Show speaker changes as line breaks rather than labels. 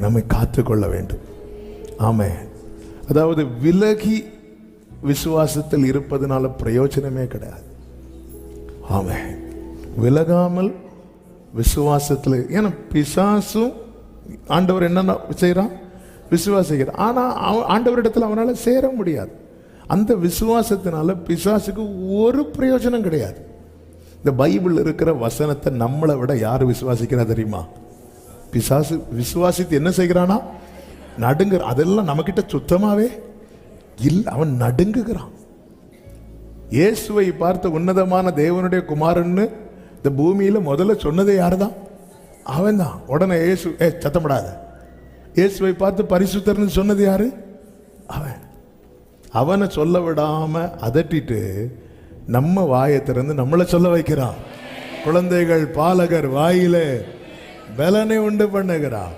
நம்மை காத்துக்கொள்ள வேண்டும். ஆமே. அதாவது விலகி விசுவாசத்தில் இருப்பதனால பிரயோஜனமே கிடையாது. ஆமே. விலகாமல் விசுவாசத்தில், ஏன்னா பிசாசும் ஆண்டவர் என்னென்ன செய்கிறான், விசுவாசிக்கிறான். ஆனால் ஆண்டவரிடத்தில் அவனால் சேர முடியாது. அந்த விசுவாசத்தினால பிசாசுக்கு ஒரு பிரயோஜனம் கிடையாது. இந்த பைபிள் இருக்கிற வசனத்தை நம்மளை விட யார் விசுவாசிக்கிறா தெரியுமா? பிசாசு விசுவாசித்து என்ன செய்கிறானா? நடுங்குற. அதெல்லாம் நம்மக்கிட்ட சுத்தமாகவே இல்லை. அவன் நடுங்குகிறான். இயேசுவை பார்த்த உன்னதமான தேவனுடைய குமாரன்னு இந்த பூமியில் முதல்ல சொன்னதே யாரு தான்? அவன் தான். உடனே இயேசு சத்தப்படாத, இயேசுவை பார்த்து பரிசுத்தர்னு சொன்னது யாரு? அவன். அவனை சொல்ல விடாம அதட்டிட்டு நம்ம வாயை திறந்து நம்மளை சொல்ல வைக்கிறான். குழந்தைகள் பாலகர் வாயிலே பலனை உண்டு பண்ணுகிறான்.